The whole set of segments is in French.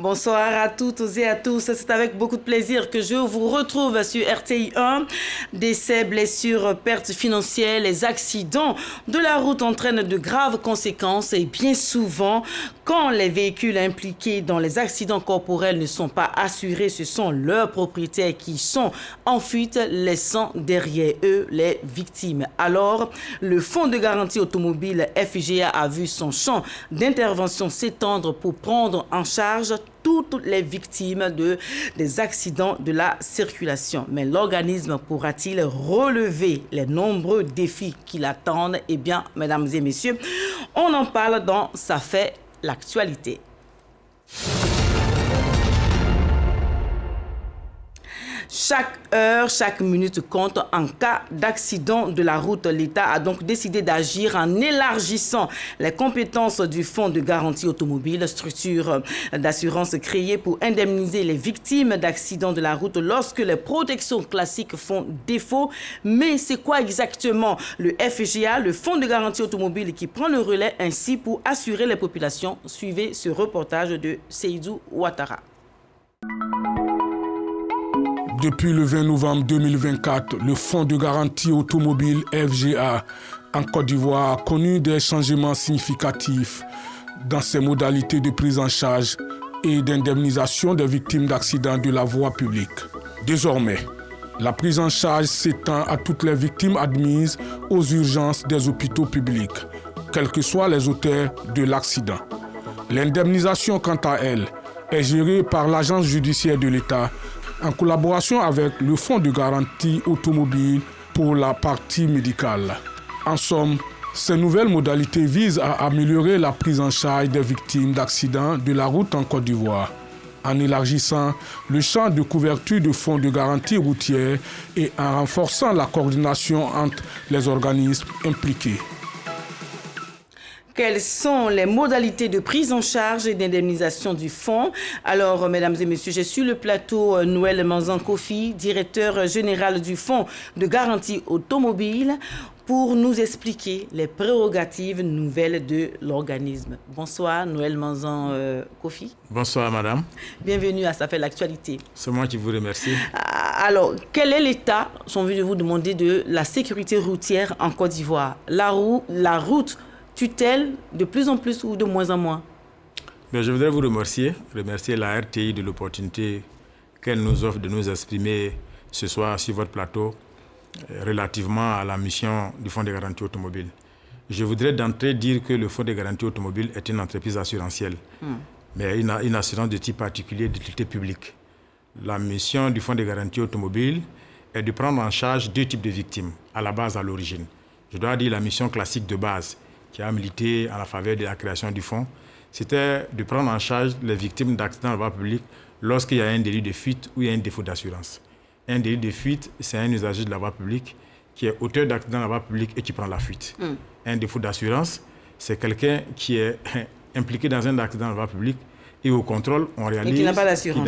Bonsoir à toutes et à tous. C'est avec beaucoup de plaisir que je vous retrouve sur RTI 1. Décès, blessures, pertes financières, les accidents de la route entraînent de graves conséquences et bien souvent, quand les véhicules impliqués dans les accidents corporels ne sont pas assurés, ce sont leurs propriétaires qui sont en fuite, laissant derrière eux les victimes. Alors, le Fonds de garantie automobile FGA a vu son champ d'intervention s'étendre pour prendre en charge toutes les victimes des accidents de la circulation. Mais l'organisme pourra-t-il relever les nombreux défis qui l'attendent? Eh bien, mesdames et messieurs, on en parle dans Ça fait l'actualité. Chaque heure, chaque minute compte en cas d'accident de la route. L'État a donc décidé d'agir en élargissant les compétences du Fonds de garantie automobile, structure d'assurance créée pour indemniser les victimes d'accidents de la route lorsque les protections classiques font défaut. Mais c'est quoi exactement le FGA, le Fonds de garantie automobile, qui prend le relais ainsi pour assurer les populations? Suivez ce reportage de Seydou Ouattara. Depuis le 20 novembre 2024, le Fonds de garantie automobile FGA en Côte d'Ivoire a connu des changements significatifs dans ses modalités de prise en charge et d'indemnisation des victimes d'accidents de la voie publique. Désormais, la prise en charge s'étend à toutes les victimes admises aux urgences des hôpitaux publics, quels que soient les auteurs de l'accident. L'indemnisation, quant à elle, est gérée par l'agence judiciaire de l'État en collaboration avec le Fonds de garantie automobile pour la partie médicale. En somme, ces nouvelles modalités visent à améliorer la prise en charge des victimes d'accidents de la route en Côte d'Ivoire, en élargissant le champ de couverture du Fonds de garantie routière et en renforçant la coordination entre les organismes impliqués. Quelles sont les modalités de prise en charge et d'indemnisation du fonds? Alors, mesdames et messieurs, j'ai sur le plateau Noël Manzan Kofi, directeur général du Fonds de garantie automobile, pour nous expliquer les prérogatives nouvelles de l'organisme. Bonsoir, Noël Manzan Kofi. Bonsoir, madame. Bienvenue à Ça fait l'actualité. C'est moi qui vous remercie. Alors, quel est l'état, j'ai envie de vous demander, de la sécurité routière en Côte d'Ivoire? La route tutelle de plus en plus ou de moins en moins? Je voudrais vous remercier la RTI de l'opportunité qu'elle nous offre de nous exprimer ce soir sur votre plateau relativement à la mission du Fonds de garantie automobile. Je voudrais d'entrée dire que le Fonds de garantie automobile est une entreprise assurantielle, mais une assurance de type particulier d'utilité publique. La mission du Fonds de garantie automobile est de prendre en charge deux types de victimes, à la base, à l'origine. Je dois dire la mission classique de base, qui a milité en la faveur de la création du fonds, c'était de prendre en charge les victimes d'accidents de la voie publique lorsqu'il y a un délit de fuite ou il y a un défaut d'assurance. Un délit de fuite, c'est un usager de la voie publique qui est auteur d'accident de la voie publique et qui prend la fuite. Un défaut d'assurance, c'est quelqu'un qui est impliqué dans un accident de la voie publique et au contrôle, on réalise qu'il n'a pas d'assurance.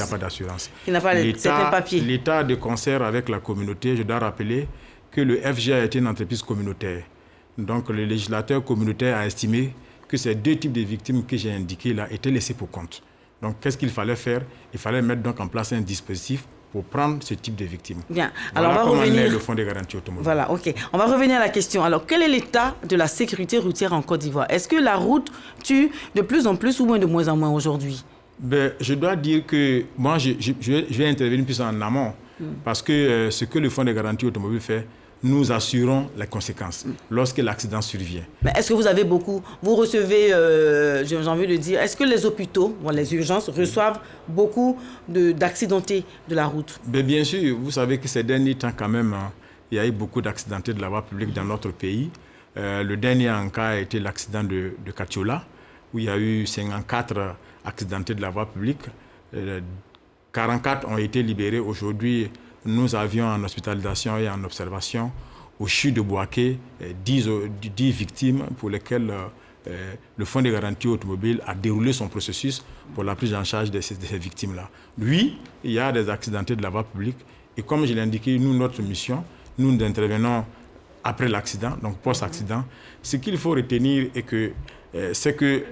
Qu'il n'a pas certains papiers. L'État, de concert avec la communauté, je dois rappeler que le FGA est une entreprise communautaire. Donc, le législateur communautaire a estimé que ces deux types de victimes que j'ai indiqués là étaient laissés pour compte. Donc, qu'est-ce qu'il fallait faire? Il fallait mettre donc en place un dispositif pour prendre ce type de victimes. Bien. Voilà, alors on va revenir. Le Fonds de garantie automobile. Voilà, ok. On va revenir à la question. Alors, quel est l'état de la sécurité routière en Côte d'Ivoire? Est-ce que la route tue de plus en plus ou de moins en moins aujourd'hui? Je dois dire que moi, je vais intervenir plus en amont parce que ce que le Fonds de garantie automobile fait, nous assurons les conséquences lorsque l'accident survient. Mais est-ce que vous avez beaucoup, vous recevez, j'ai envie de dire, est-ce que les hôpitaux, les urgences reçoivent beaucoup d'accidentés de la route? Bien sûr, vous savez que ces derniers temps quand même, il y a eu beaucoup d'accidentés de la voie publique dans notre pays. Le dernier en cas a été l'accident de Katiola, où il y a eu 54 accidentés de la voie publique. 44 ont été libérés aujourd'hui. Nous avions en hospitalisation et en observation au CHU de Bouaké 10 victimes pour lesquelles le Fonds de garantie automobile a déroulé son processus pour la prise en charge de ces victimes-là. Oui, il y a des accidentés de la voie publique et comme je l'ai indiqué, nous, notre mission, nous intervenons après l'accident, donc post-accident. Ce qu'il faut retenir est que c'est que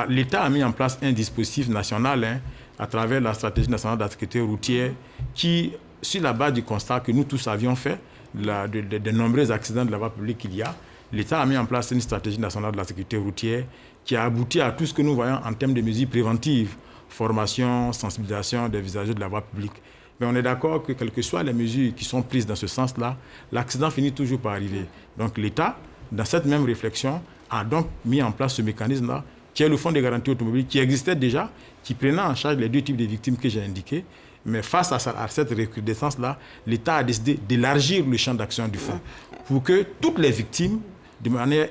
l'État a mis en place un dispositif national à travers la stratégie nationale de la sécurité routière qui, sur la base du constat que nous tous avions fait, de nombreux accidents de la voie publique qu'il y a, l'État a mis en place une stratégie nationale de la sécurité routière qui a abouti à tout ce que nous voyons en termes de mesures préventives, formation, sensibilisation des usagers de la voie publique. Mais on est d'accord que quelles que soient les mesures qui sont prises dans ce sens-là, l'accident finit toujours par arriver. Donc l'État, dans cette même réflexion, a donc mis en place ce mécanisme-là, qui est le Fonds de garantie automobile, qui existait déjà, qui prenait en charge les deux types de victimes que j'ai indiqués. Mais face à cette recrudescence-là, l'État a décidé d'élargir le champ d'action du fonds pour que toutes les victimes, de manière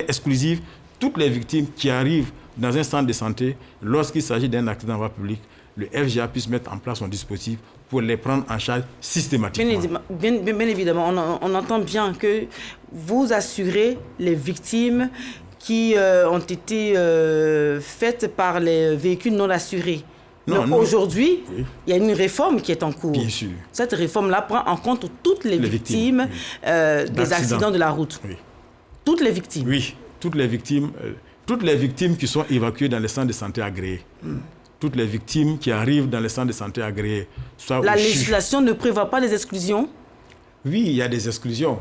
exclusive, toutes les victimes qui arrivent dans un centre de santé, lorsqu'il s'agit d'un accident en voie publique, le FGA puisse mettre en place son dispositif pour les prendre en charge systématiquement. Bien évidemment, on entend bien que vous assurez les victimes qui ont été faites par les véhicules non assurés. Non, aujourd'hui, oui, il y a une réforme qui est en cours. Bien sûr. Cette réforme-là prend en compte toutes les victimes des accidents de la route. Oui. Toutes les victimes. Oui, toutes les victimes qui sont évacuées dans les centres de santé agréés. Toutes les victimes qui arrivent dans les centres de santé agréés. La législation ne prévoit pas les exclusions? Oui, il y a des exclusions.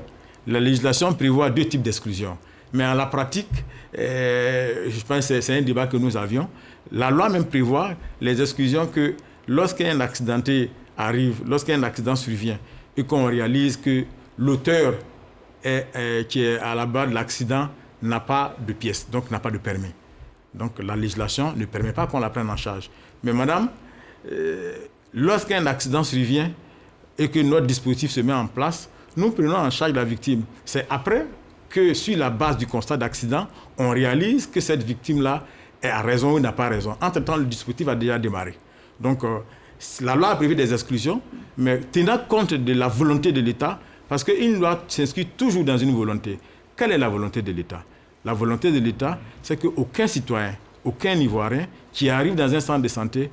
La législation prévoit deux types d'exclusions. Mais en la pratique, je pense que c'est un débat que nous avions. La loi même prévoit les exclusions que lorsqu'un accidenté arrive, lorsqu'un accident survient et qu'on réalise que l'auteur qui est à la base de l'accident n'a pas de pièce, donc n'a pas de permis. Donc la législation ne permet pas qu'on la prenne en charge. Mais madame, lorsqu'un accident survient et que notre dispositif se met en place, nous prenons en charge la victime. C'est après que sur la base du constat d'accident, on réalise que cette victime-là a raison ou n'a pas raison. Entre-temps, le dispositif a déjà démarré. Donc, la loi a prévu des exclusions, mais tenant compte de la volonté de l'État, parce qu'une loi s'inscrit toujours dans une volonté. Quelle est la volonté de l'État? La volonté de l'État, c'est qu'aucun citoyen, aucun Ivoirien qui arrive dans un centre de santé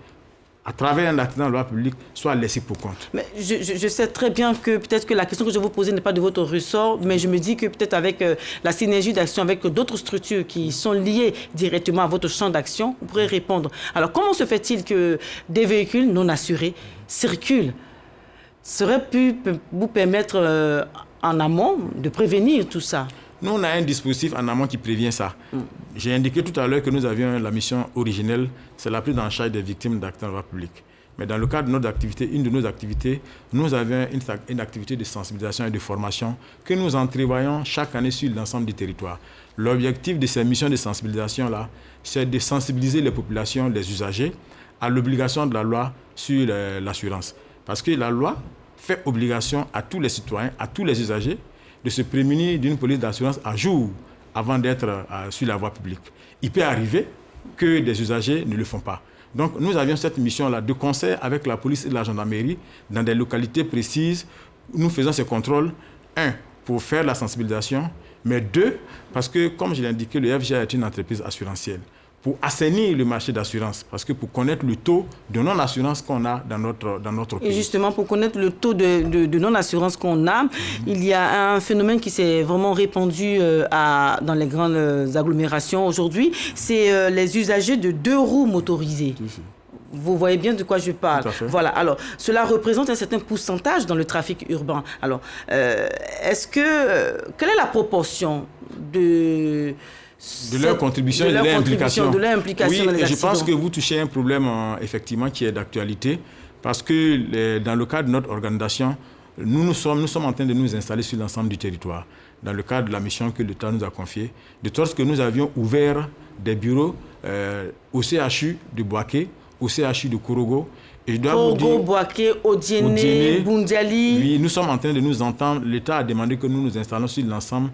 à travers un accident de la loi publique, soit laissé pour compte. Mais je sais très bien que peut-être que la question que je vais vous poser n'est pas de votre ressort, mais je me dis que peut-être avec la synergie d'action avec d'autres structures qui sont liées directement à votre champ d'action, vous pourrez répondre. Alors, comment se fait-il que des véhicules non assurés circulent? Ça aurait pu vous permettre en amont de prévenir tout ça? Nous, on a un dispositif en amont qui prévient ça. J'ai indiqué tout à l'heure que nous avions la mission originelle, c'est la prise en charge des victimes d'accidents de la voie publique. Mais dans le cadre de notre activité, une de nos activités, nous avions une activité de sensibilisation et de formation que nous entrevoyons chaque année sur l'ensemble du territoire. L'objectif de ces missions de sensibilisation-là, c'est de sensibiliser les populations, les usagers, à l'obligation de la loi sur l'assurance. Parce que la loi fait obligation à tous les citoyens, à tous les usagers, de se prémunir d'une police d'assurance à jour avant d'être sur la voie publique. Il peut arriver que des usagers ne le font pas. Donc nous avions cette mission-là de concert avec la police et la gendarmerie dans des localités précises. Nous faisons ces contrôles, un, pour faire la sensibilisation, mais deux, parce que, comme je l'ai indiqué, le FGA est une entreprise assurantielle. Pour assainir le marché d'assurance, parce que pour connaître le taux de non-assurance qu'on a dans notre pays. Et justement, pour connaître le taux de non-assurance qu'on a, il y a un phénomène qui s'est vraiment répandu dans les grandes agglomérations aujourd'hui, c'est les usagers de 2 roues motorisées. Vous voyez bien de quoi je parle. Voilà. Alors, cela représente un certain pourcentage dans le trafic urbain. Alors, quelle est la proportion de leur contribution et de leur implication dans les accidents? Et je pense que vous touchez un problème effectivement qui est d'actualité parce que dans le cadre de notre organisation, nous sommes en train de nous installer sur l'ensemble du territoire dans le cadre de la mission que l'État nous a confiée, de sorte que nous avions ouvert des bureaux au CHU de Boaké, au CHU de Korogo. Korogo, Boaké, Odiéné, Boundiali. Oui, nous sommes en train de nous entendre. L'État a demandé que nous nous installons sur l'ensemble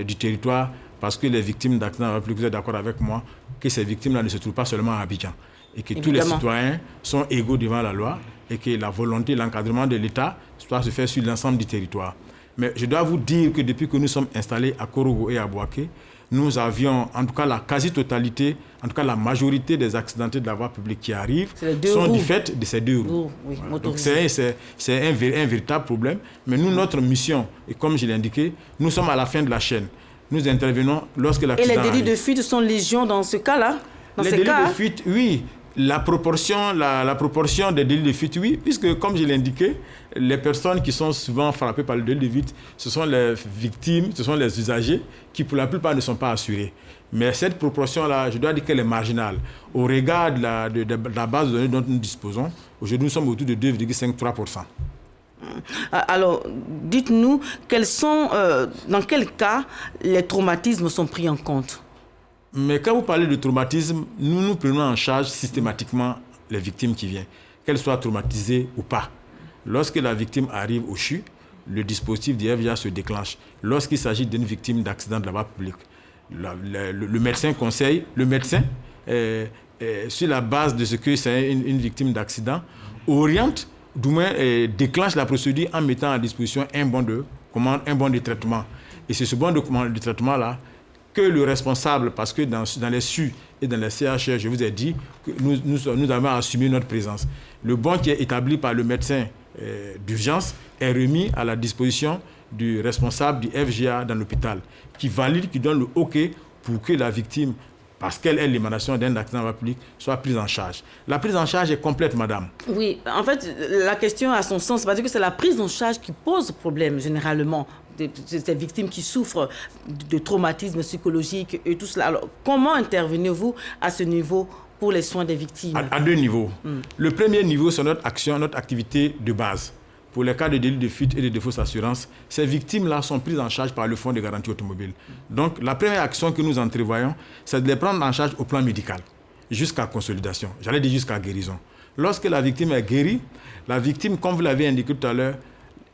du territoire parce que les victimes d'accidents, vous êtes d'accord avec moi, que ces victimes-là ne se trouvent pas seulement à Abidjan et que tous les citoyens sont égaux devant la loi et que la volonté, l'encadrement de l'État doit se faire sur l'ensemble du territoire. Mais je dois vous dire que depuis que nous sommes installés à Korogo et à Boaké, nous avions en tout cas la quasi-totalité, en tout cas la majorité des accidentés de la voie publique qui arrivent sont du fait de ces 2 roues. Oui, voilà. Donc c'est un véritable problème. Mais nous, notre mission, et comme je l'ai indiqué, nous sommes à la fin de la chaîne. Nous intervenons lorsque l'accident arrive. Et les délits de fuite sont légion dans ce cas-là? Les délits de fuite, oui. La proportion des délits de fuite, oui, puisque comme je l'ai indiqué, les personnes qui sont souvent frappées par le délit de fuite, ce sont les victimes, ce sont les usagers qui pour la plupart ne sont pas assurés. Mais cette proportion-là, je dois dire qu'elle est marginale. Au regard de la base de données dont nous disposons, aujourd'hui nous sommes autour de 2,53%. Alors, dites-nous, dans quel cas les traumatismes sont pris en compte? Mais quand vous parlez de traumatisme, nous prenons en charge systématiquement les victimes qui viennent, qu'elles soient traumatisées ou pas. Lorsque la victime arrive au CHU, le dispositif du FGA se déclenche. Lorsqu'il s'agit d'une victime d'accident de la voie publique, le médecin conseille, sur la base de ce que c'est une victime d'accident, oriente, du moins déclenche la procédure en mettant à disposition un bon de traitement. Et c'est ce bon de traitement-là que le responsable, parce que dans les CHU et dans les CHR, je vous ai dit que nous avons assumé notre présence. Le bon qui est établi par le médecin d'urgence est remis à la disposition du responsable du FGA dans l'hôpital, qui valide, qui donne le OK pour que la victime, parce qu'elle est l'émanation d'un accident de la voie publique, soit prise en charge. La prise en charge est complète, madame. Oui, en fait, la question a son sens, parce que c'est la prise en charge qui pose problème, généralement. Ces victimes qui souffrent de traumatismes psychologiques et tout cela. Alors, comment intervenez-vous à ce niveau pour les soins des victimes? À deux niveaux. Le premier niveau, c'est notre action, notre activité de base. Pour les cas de délit de fuite et de défausse d'assurance, ces victimes-là sont prises en charge par le Fonds de garantie automobile. Donc, la première action que nous entrevoyons, c'est de les prendre en charge au plan médical, jusqu'à consolidation. J'allais dire jusqu'à guérison. Lorsque la victime est guérie, la victime, comme vous l'avez indiqué tout à l'heure,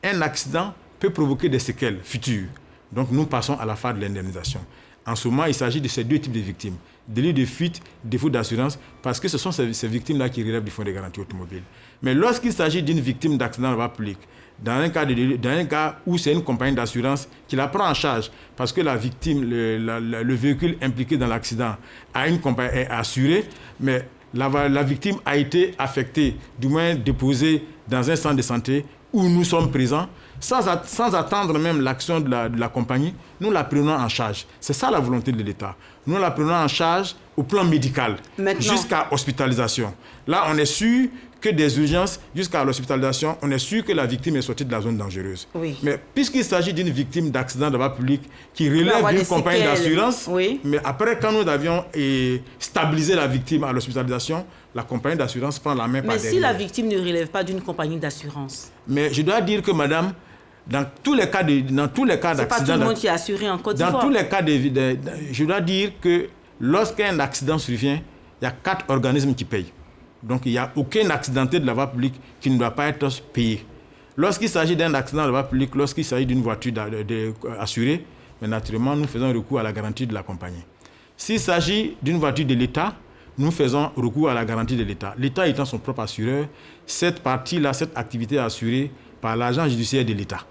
un accident peut provoquer des séquelles futures. Donc, nous passons à la phase de l'indemnisation. En ce moment, il s'agit de ces deux types de victimes. Délit de fuite, défaut d'assurance, parce que ce sont ces victimes-là qui relèvent du Fonds de garantie automobile. Mais lorsqu'il s'agit d'une victime d'accident de la voie publique, dans un cas où c'est une compagnie d'assurance qui la prend en charge, parce que la victime, le véhicule impliqué dans l'accident est assuré, mais la victime a été affectée, du moins déposée dans un centre de santé où nous sommes présents, sans attendre même l'action de la compagnie, nous la prenons en charge. C'est ça la volonté de l'État. Nous la prenons en charge au plan médical, jusqu'à hospitalisation. Là, on est sûr que des urgences, jusqu'à l'hospitalisation, on est sûr que la victime est sortie de la zone dangereuse. Oui. Mais puisqu'il s'agit d'une victime d'accident de la voie publique qui relève d'une compagnie d'assurance, mais après, quand nous avions stabilisé la victime à l'hospitalisation, la compagnie d'assurance prend la main par derrière. Mais si la victime ne relève pas d'une compagnie d'assurance? Mais je dois dire que, madame, dans tous les cas d'accident... C'est pas tout le monde qui est assuré en Côte d'Ivoire. Dans tous les cas, je dois dire que lorsqu'un accident survient, il y a 4 organismes qui payent. Donc, il n'y a aucun accidenté de la voie publique qui ne doit pas être payé. Lorsqu'il s'agit d'un accident de la voie publique, lorsqu'il s'agit d'une voiture assurée, mais naturellement, nous faisons recours à la garantie de la compagnie. S'il s'agit d'une voiture de l'État, nous faisons recours à la garantie de l'État. L'État étant son propre assureur, cette partie-là, cette activité est assurée par l'agent judiciaire de l'État,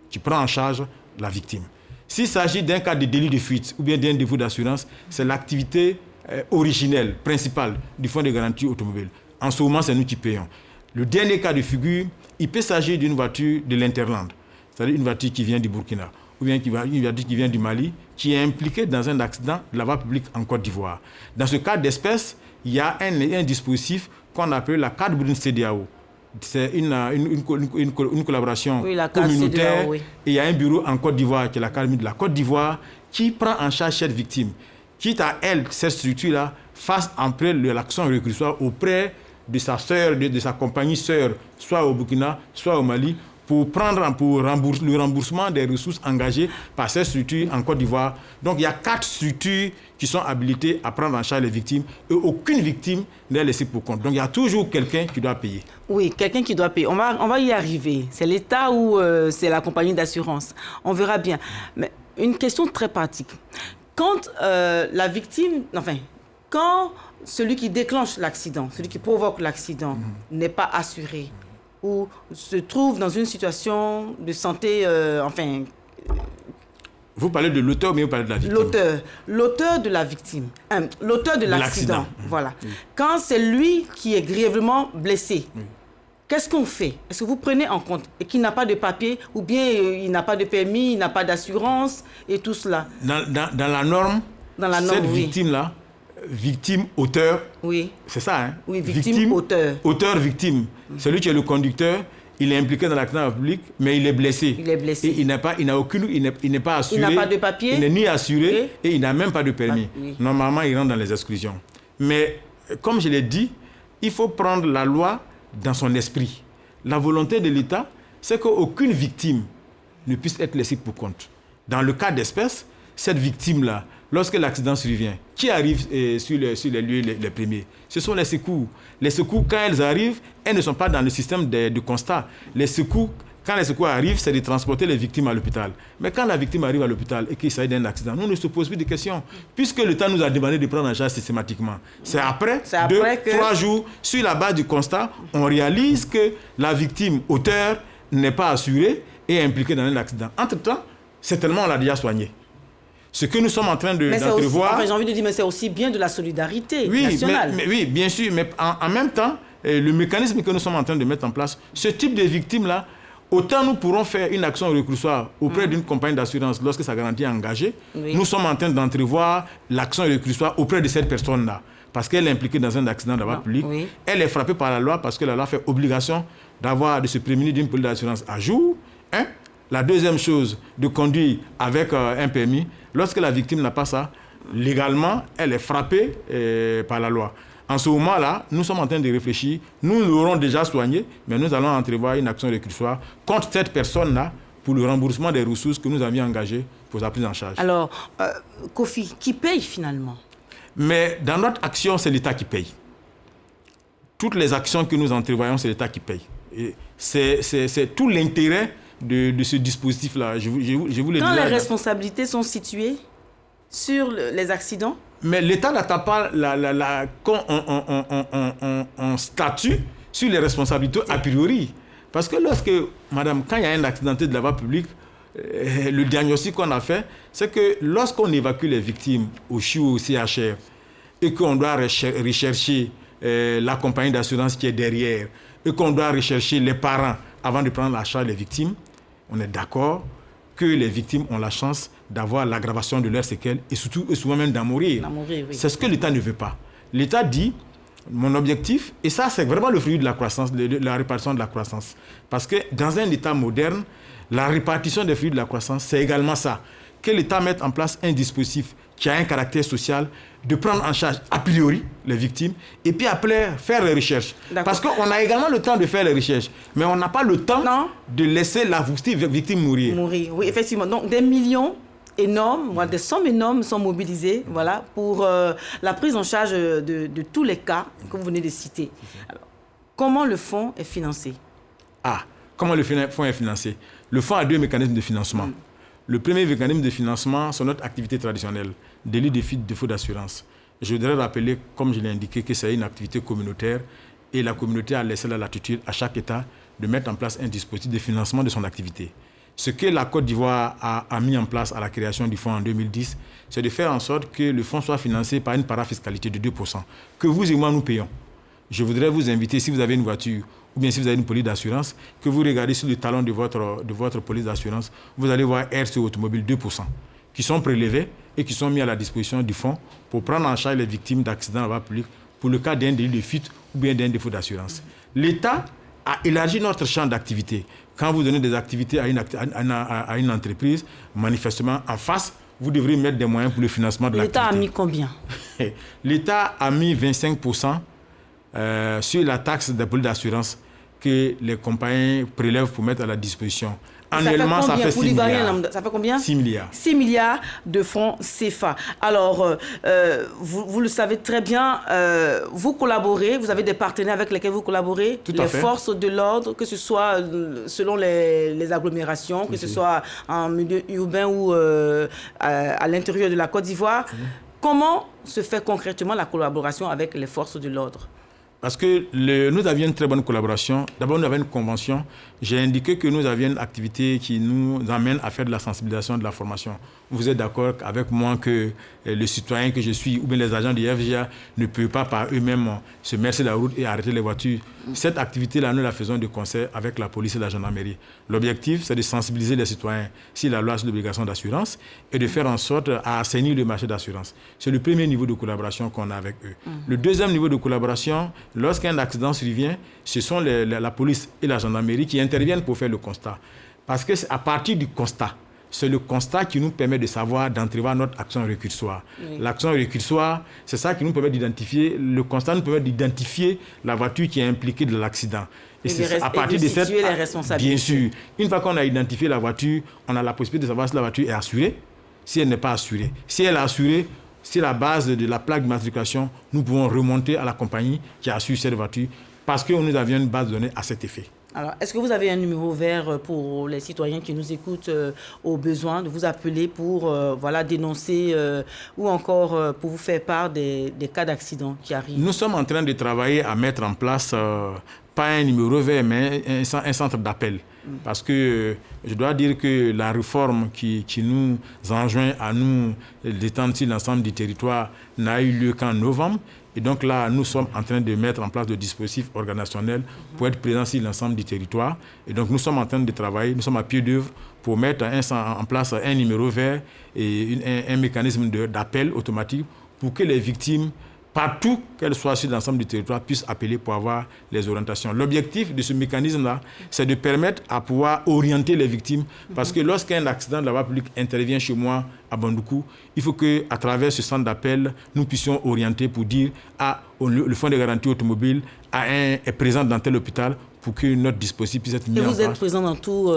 qui prend en charge la victime. S'il s'agit d'un cas de délit de fuite ou bien d'un défaut d'assurance, c'est l'activité originelle, principale du Fonds de garantie automobile. En ce moment, c'est nous qui payons. Le dernier cas de figure, il peut s'agir d'une voiture de l'Interland, c'est-à-dire une voiture qui vient du Burkina, ou bien une voiture qui vient du Mali, qui est impliquée dans un accident de la voie publique en Côte d'Ivoire. Dans ce cas d'espèce, il y a un dispositif qu'on appelle la carte brune CEDEAO. C'est une collaboration communautaire. Et il y a un bureau en Côte d'Ivoire, qui est la carte brune de la Côte d'Ivoire, qui prend en charge cette victime. Quitte à elle, cette structure-là, fasse après l'action récursoire auprès de sa sœur, de sa compagnie sœur, soit au Burkina, soit au Mali, pour le remboursement des ressources engagées par cette structure en Côte d'Ivoire. Donc, il y a 4 structures qui sont habilitées à prendre en charge les victimes et aucune victime n'est laissée pour compte. Donc, il y a toujours quelqu'un qui doit payer. Oui, quelqu'un qui doit payer. On va y arriver. C'est l'État ou c'est la compagnie d'assurance. On verra bien. Mais une question très pratique. Quand la victime, quand celui qui déclenche l'accident, celui qui provoque l'accident n'est pas assuré ou se trouve dans une situation de santé, Vous parlez de l'auteur, mais vous parlez de la victime. L'auteur de la victime, l'auteur de l'accident, voilà. Quand c'est lui qui est grièvement blessé, qu'est-ce qu'on fait? Est-ce que vous prenez en compte et qu'il n'a pas de papier ou bien il n'a pas de permis, il n'a pas d'assurance et tout cela? Dans la norme, cette victime-là, victime, auteur. Oui. C'est ça, hein? Oui, victime, auteur. Auteur, victime. Celui qui est le conducteur, il est impliqué dans l'accident public, mais il est blessé. Il est blessé. Et il n'est pas assuré. Il n'a pas de papier. Il n'est ni assuré et il n'a même pas de permis. Oui. Normalement, il rentre dans les exclusions. Mais, comme je l'ai dit, il faut prendre la loi dans son esprit. La volonté de l'État, c'est qu'aucune victime ne puisse être laissée pour compte. Dans le cas d'espèce, cette victime-là, lorsque l'accident survient, qui arrive sur les lieux les premiers? Ce sont les secours. Les secours, quand elles arrivent, elles ne sont pas dans le système de constat. Les secours, quand les secours arrivent, c'est de transporter les victimes à l'hôpital. Mais quand la victime arrive à l'hôpital et qu'il s'agit d'un accident, nous ne se posons plus de questions. Puisque l'État nous a demandé de prendre en charge systématiquement. C'est après 3 jours, sur la base du constat, on réalise que la victime auteur n'est pas assurée et est impliquée dans un accident. Entre-temps, certainement, on l'a déjà soigné. Ce que nous sommes en train d'entrevoir... Enfin, j'ai envie de dire, mais c'est aussi bien de la solidarité nationale. Oui, bien sûr, mais en même temps, le mécanisme que nous sommes en train de mettre en place, ce type de victimes-là, autant nous pourrons faire une action récursoire auprès d'une compagnie d'assurance lorsque sa garantie est engagée, nous sommes en train d'entrevoir l'action récursoire auprès de cette personne-là. Parce qu'elle est impliquée dans un accident de la voie publique. Elle est frappée par la loi parce que la loi fait obligation de se prémunir d'une police d'assurance à jour. La deuxième chose, de conduire avec un permis. Lorsque la victime n'a pas ça, légalement, elle est frappée par la loi. En ce moment-là, nous sommes en train de réfléchir. Nous l'aurons déjà soigné, mais nous allons entrevoir une action récursoire contre cette personne-là pour le remboursement des ressources que nous avions engagées pour sa prise en charge. Alors, Kofi, qui paye finalement? Mais dans notre action, c'est l'État qui paye. Toutes les actions que nous entrevoyons, c'est l'État qui paye. Et c'est tout l'intérêt de ce dispositif-là. Je vous le dis. Quand les responsabilités sont situées sur les accidents? Mais l'État n'attend pas quand on statue sur les responsabilités a priori. Parce que quand il y a un accidenté de la voie publique, le diagnostic qu'on a fait, c'est que lorsqu'on évacue les victimes au CHU ou au CHR et qu'on doit rechercher la compagnie d'assurance qui est derrière et qu'on doit rechercher les parents avant de prendre en charge les victimes, on est d'accord que les victimes ont la chance d'avoir l'aggravation de leurs séquelles et surtout et souvent même d'en mourir. C'est ce que l'État ne veut pas. L'État dit, mon objectif, et ça c'est vraiment le fruit de la croissance, de la répartition de la croissance. Parce que dans un État moderne, la répartition des fruits de la croissance, c'est également ça. Que l'État mette en place un dispositif qui a un caractère social, de prendre en charge a priori les victimes, et puis après faire les recherches. Parce qu'on a également le temps de faire les recherches, mais on n'a pas le temps de laisser la victime mourir. Oui, effectivement. Donc des millions énormes, des sommes énormes sont mobilisées pour la prise en charge de tous les cas que vous venez de citer. Alors, comment le fonds est financé? Comment le fonds est financé? Le fonds a 2 mécanismes de financement. Le premier mécanisme de financement, c'est notre activité traditionnelle, délit de fuite, défaut d'assurance. Je voudrais rappeler, comme je l'ai indiqué, que c'est une activité communautaire et la communauté a laissé la latitude à chaque État de mettre en place un dispositif de financement de son activité. Ce que la Côte d'Ivoire a mis en place à la création du fonds en 2010, c'est de faire en sorte que le fonds soit financé par une parafiscalité de 2%, que vous et moi nous payons. Je voudrais vous inviter, si vous avez une voiture ou bien si vous avez une police d'assurance, que vous regardez sur le talon de votre police d'assurance, vous allez voir RC Automobile 2%, qui sont prélevés et qui sont mis à la disposition du fonds pour prendre en charge les victimes d'accidents à la voie publique pour le cas d'un délit de fuite ou bien d'un défaut d'assurance. L'État a élargi notre champ d'activité. Quand vous donnez des activités à une entreprise, manifestement, en face, vous devrez mettre des moyens pour le financement de l'activité. L'État a mis combien? L'État a mis 25% sur la taxe de police d'assurance que les compagnies prélèvent pour mettre à la disposition. Annuellement, ça fait 6 milliards. Ça fait combien? 6 milliards. 6 milliards de francs CFA. Alors, vous le savez très bien, vous collaborez, vous avez des partenaires avec lesquels vous collaborez, les forces de l'ordre, que ce soit selon les agglomérations, que ce soit en milieu urbain ou à l'intérieur de la Côte d'Ivoire. Comment se fait concrètement la collaboration avec les forces de l'ordre? Parce que nous avions une très bonne collaboration. D'abord, nous avions une convention. J'ai indiqué que nous avions une activité qui nous amène à faire de la sensibilisation, de la formation. Vous êtes d'accord avec moi que le citoyen que je suis ou bien les agents du FGA ne peuvent pas par eux-mêmes se mettre sur la route et arrêter les voitures. Cette activité-là, nous la faisons de concert avec la police et la gendarmerie. L'objectif, c'est de sensibiliser les citoyens sur la loi sur l'obligation d'assurance et de faire en sorte à assainir le marché d'assurance. C'est le premier niveau de collaboration qu'on a avec eux. Le deuxième niveau de collaboration, lorsqu'un accident survient, ce sont la police et la gendarmerie qui interviennent pour faire le constat. Parce que c'est à partir du constat, c'est le constat qui nous permet de savoir, d'entrevoir notre action récursoire. Oui. L'action récursoire, c'est ça qui nous permet d'identifier, le constat nous permet d'identifier la voiture qui est impliquée de l'accident. Et c'est à partir de cette... les responsabilités. Bien sûr. Une fois qu'on a identifié la voiture, on a la possibilité de savoir si la voiture est assurée, si elle n'est pas assurée. Si elle est assurée, c'est la base de la plaque d'immatriculation, nous pouvons remonter à la compagnie qui assure cette voiture parce que nous avions une base de données à cet effet. Alors, est-ce que vous avez un numéro vert pour les citoyens qui nous écoutent au besoin de vous appeler pour dénoncer ou encore pour vous faire part des cas d'accident qui arrivent? Nous sommes en train de travailler à mettre en place, pas un numéro vert, mais un centre d'appel. Parce que je dois dire que la réforme qui nous enjoint à nous d'étendre sur l'ensemble du territoire n'a eu lieu qu'en novembre. Et donc là, nous sommes en train de mettre en place des dispositifs organisationnels pour être présents sur l'ensemble du territoire. Et donc nous sommes en train de travailler, nous sommes à pied d'œuvre pour mettre en place un numéro vert et un mécanisme d'appel automatique pour que les victimes, partout qu'elles soient sur l'ensemble du territoire, puissent appeler pour avoir les orientations. L'objectif de ce mécanisme-là, c'est de permettre à pouvoir orienter les victimes. Parce que lorsqu'un accident de la voie publique intervient chez moi à Bandoukou, il faut qu'à travers ce centre d'appel, nous puissions orienter pour dire le Fonds de garantie automobile est présent dans tel hôpital pour que notre dispositif puisse être mis en place. Et vous êtes présent dans tous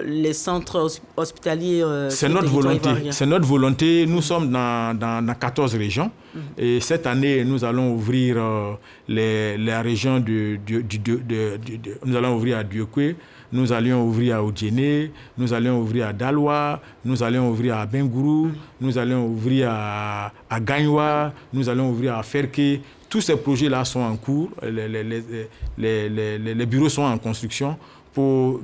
les centres hospitaliers C'est notre volonté. C'est notre volonté. Nous sommes dans 14 régions. Et cette année, nous allons ouvrir la région nous allons ouvrir à Diokwe, nous allons ouvrir à Odjene, nous allons ouvrir à Daloa, nous allons ouvrir à Bengourou, nous allons ouvrir à Gagnoua, nous allons ouvrir à Ferke. Tous ces projets-là sont en cours, les bureaux sont en construction. Pour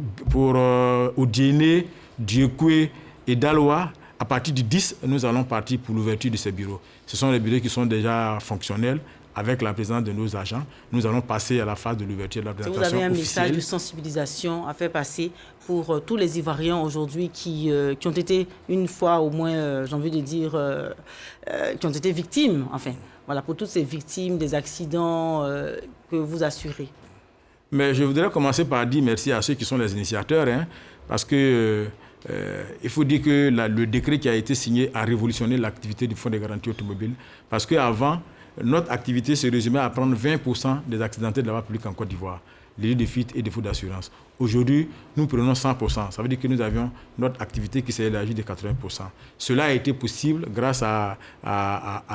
Odjene, Diokwe et Daloa, à partir du 10, nous allons partir pour l'ouverture de ces bureaux. Ce sont les bureaux qui sont déjà fonctionnels. Avec la présence de nos agents, nous allons passer à la phase de l'ouverture de la présentation officielle. Vous avez un message de sensibilisation à faire passer pour tous les Ivoiriens aujourd'hui qui ont été une fois au moins, j'ai envie de dire, qui ont été victimes, enfin, voilà, pour toutes ces victimes des accidents que vous assurez. Mais je voudrais commencer par dire merci à ceux qui sont les initiateurs, parce que il faut dire que le décret qui a été signé a révolutionné l'activité du Fonds de garantie automobile, parce qu'avant, notre activité se résumait à prendre 20% des accidentés de la voie publique en Côte d'Ivoire, délits de fuite et défaut d'assurance. Aujourd'hui, nous prenons 100%. Ça veut dire que nous avions notre activité qui s'est élargie de 80%. Cela a été possible grâce à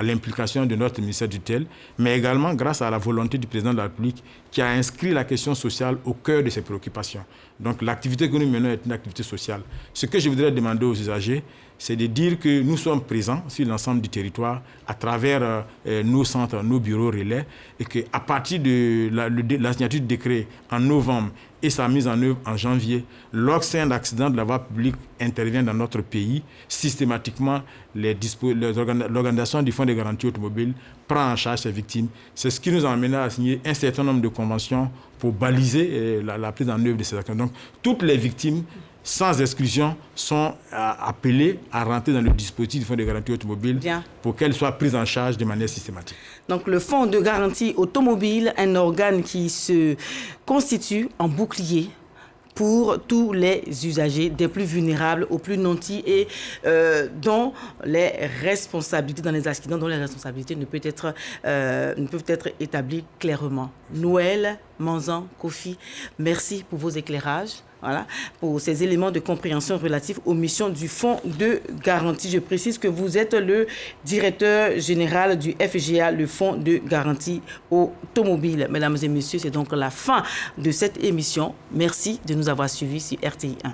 l'implication de notre ministère du TEL, mais également grâce à la volonté du président de la République qui a inscrit la question sociale au cœur de ses préoccupations. Donc l'activité que nous menons est une activité sociale. Ce que je voudrais demander aux usagers, c'est de dire que nous sommes présents sur l'ensemble du territoire à travers nos centres, nos bureaux relais, et qu'à partir de la signature du décret en novembre et sa mise en œuvre en janvier, lorsqu'un accident de la voie publique intervient dans notre pays, systématiquement, l'organisation du Fonds de garantie automobile prend en charge ces victimes. C'est ce qui nous a amené à signer un certain nombre de conventions pour baliser la prise en œuvre de ces actions. Donc, toutes les victimes, sans exclusion, sont appelées à rentrer dans le dispositif du Fonds de garantie automobile pour qu'elles soient prises en charge de manière systématique. Donc le Fonds de garantie automobile, un organe qui se constitue en bouclier pour tous les usagers, des plus vulnérables aux plus nantis et dont les responsabilités dans les accidents, dont les responsabilités ne peuvent être établies clairement. Noël, Manzan, Kofi, merci pour vos éclairages. Voilà, pour ces éléments de compréhension relatifs aux missions du Fonds de garantie. Je précise que vous êtes le directeur général du FGA, le Fonds de garantie automobile. Mesdames et messieurs, c'est donc la fin de cette émission. Merci de nous avoir suivis sur RTI 1.